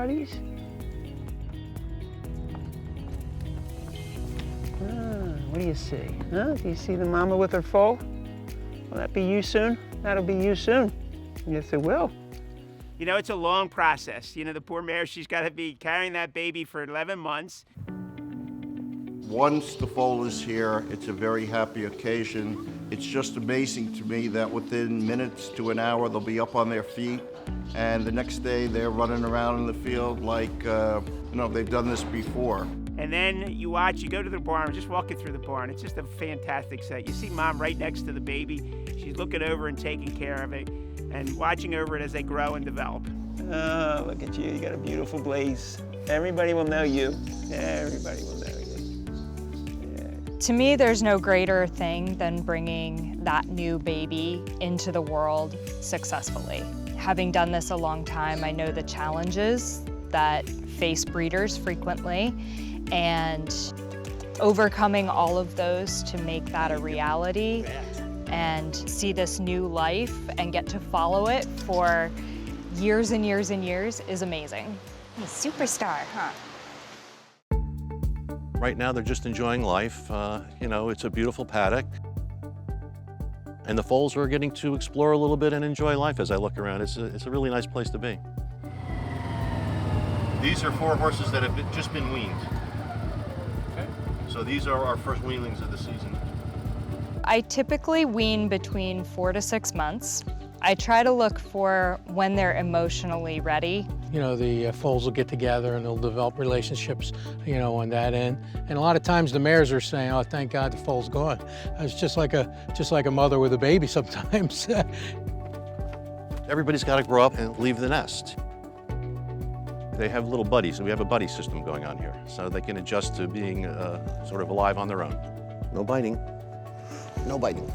buddies? What do you see? Huh? Do you see the mama with her foal? Will that be you soon? That'll be you soon. Yes, it will. You know, it's a long process. You know, the poor mare, she's got to be carrying that baby for 11 months. Once the foal is here, it's a very happy occasion. It's just amazing to me that within minutes to an hour, they'll be up on their feet. And the next day, they're running around in the field like, they've done this before. And then you watch, you go to the barn, just walking through the barn. It's just a fantastic sight. You see mom right next to the baby. She's looking over and taking care of it and watching over it as they grow and develop. Oh, look at you. You got a beautiful blaze. Everybody will know you. Everybody will know you. To me, there's no greater thing than bringing that new baby into the world successfully. Having done this a long time, I know the challenges that face breeders frequently, and overcoming all of those to make that a reality and see this new life and get to follow it for years and years and years is amazing. A superstar, huh? Right now, they're just enjoying life. It's a beautiful paddock. And the foals are getting to explore a little bit and enjoy life as I look around. It's a really nice place to be. These are 4 horses that have just been weaned. Okay. So these are our first weanlings of the season. I typically wean between 4 to 6 months. I try to look for when they're emotionally ready. You know, the foals will get together and they'll develop relationships, on that end. And a lot of times the mares are saying, oh, thank God the foal's gone. It's just like a mother with a baby sometimes. Everybody's got to grow up and leave the nest. They have little buddies, and we have a buddy system going on here, so they can adjust to being sort of alive on their own. No biting. No biting.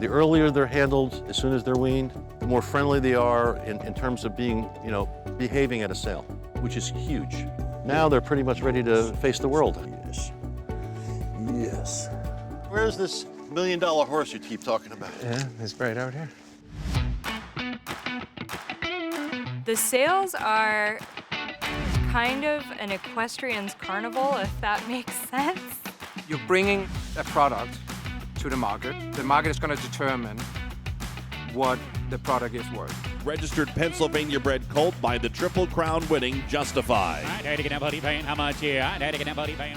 The earlier they're handled, as soon as they're weaned, the more friendly they are in terms of being, behaving at a sale, which is huge. Now they're pretty much ready to face the world. Yes. Yes. Where's this $1 million horse you keep talking about? Yeah, it's right out here. The sales are kind of an equestrian's carnival, if that makes sense. You're bringing a product to the market. The market is going to determine what the product is worth. Registered Pennsylvania-bred colt by the Triple Crown winning Justified. And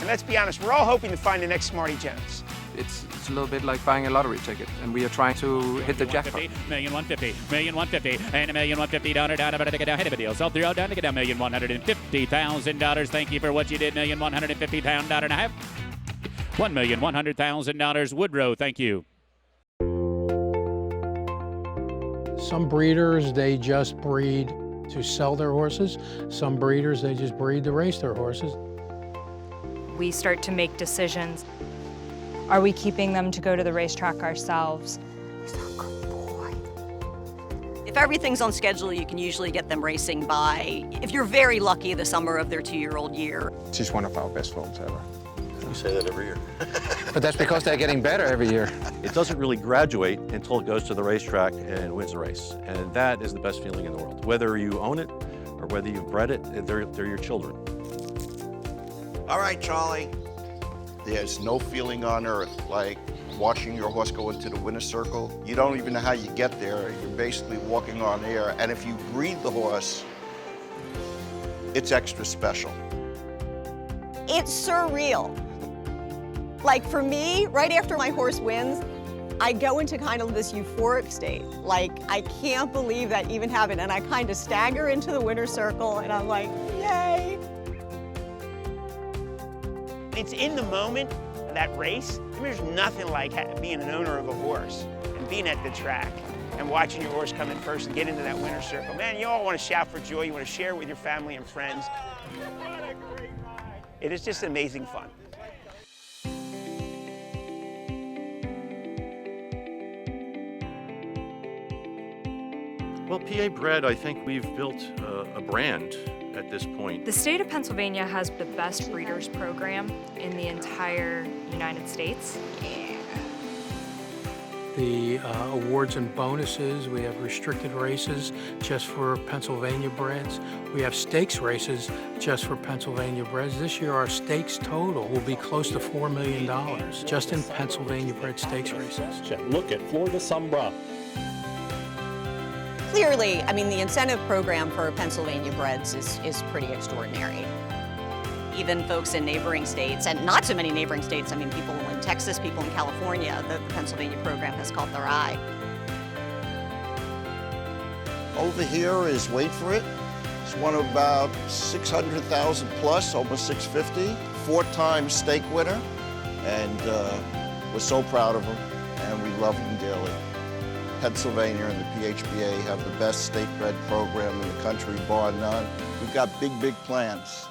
let's be honest, we're all hoping to find the next Smarty Jones. It's a little bit like buying a lottery ticket, and we are trying to hit the jackpot. $1,150,000, $1,150,000, and $1,150,000 down ahead of a deal. Sold 3 down to get down $1,150,000. Thank you for what you did. $1,150,000 and a half. $1,100,000. Woodrow, thank you. Some breeders, they just breed to sell their horses. Some breeders, they just breed to race their horses. We start to make decisions. Are we keeping them to go to the racetrack ourselves? He's a good boy. If everything's on schedule, you can usually get them racing by, if you're very lucky, the summer of their 2-year-old year. She's one of our best foals ever. You say that every year. But that's because they're getting better every year. It doesn't really graduate until it goes to the racetrack and wins a race. And that is the best feeling in the world. Whether you own it or whether you've bred it, they're your children. All right, Charlie. There's no feeling on earth like watching your horse go into the winner's circle. You don't even know how you get there. You're basically walking on air. And if you breed the horse, it's extra special. It's surreal. Like for me, right after my horse wins, I go into kind of this euphoric state. Like, I can't believe that even happened. And I kind of stagger into the winner's circle and I'm like, yay. It's in the moment of that race. There's nothing like being an owner of a horse and being at the track and watching your horse come in first and get into that winner's circle. Man, you all want to shout for joy. You want to share it with your family and friends. It is just amazing fun. Well, PA Bred, I think we've built a brand at this point. The state of Pennsylvania has the best breeders program in the entire United States. the awards and bonuses. We have restricted races just for Pennsylvania breds. We have stakes races just for Pennsylvania breds. This year our stakes total will be close to $4 million just in Pennsylvania bred stakes races. Look at Florida Sombra. Clearly, I mean, the incentive program for Pennsylvania breds is pretty extraordinary. Even folks in neighboring states, and not so many neighboring states, I mean, people in Texas, people in California, the Pennsylvania program has caught their eye. Over here is, wait for it, it's one of about 600,000 plus, almost 650, 4-time stake winner, and we're so proud of him, and we love him dearly. Pennsylvania and the PHBA have the best state-bred program in the country, bar none. We've got big, big plans.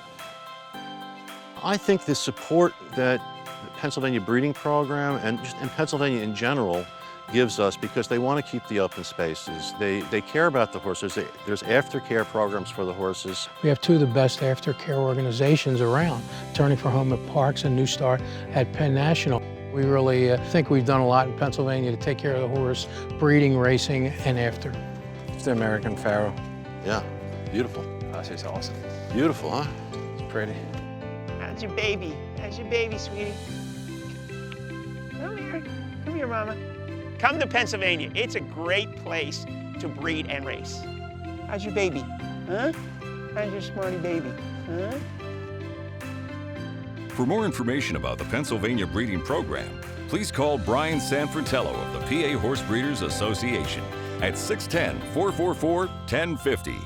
I think the support that the Pennsylvania breeding program and Pennsylvania in general gives us, because they want to keep the open spaces. They care about the horses. There's aftercare programs for the horses. We have two of the best aftercare organizations around, Turning for Home at Parks and New Star at Penn National. We really think we've done a lot in Pennsylvania to take care of the horse, breeding, racing, and after. It's the American Pharaoh. Yeah, beautiful. That's just awesome. Beautiful, huh? It's pretty. How's your baby? How's your baby, sweetie? Come here. Come here, Mama. Come to Pennsylvania. It's a great place to breed and race. How's your baby? Huh? How's your smarty baby? Huh? For more information about the Pennsylvania breeding program, please call Brian Sanfratello of the PA Horse Breeders Association at 610-444-1050.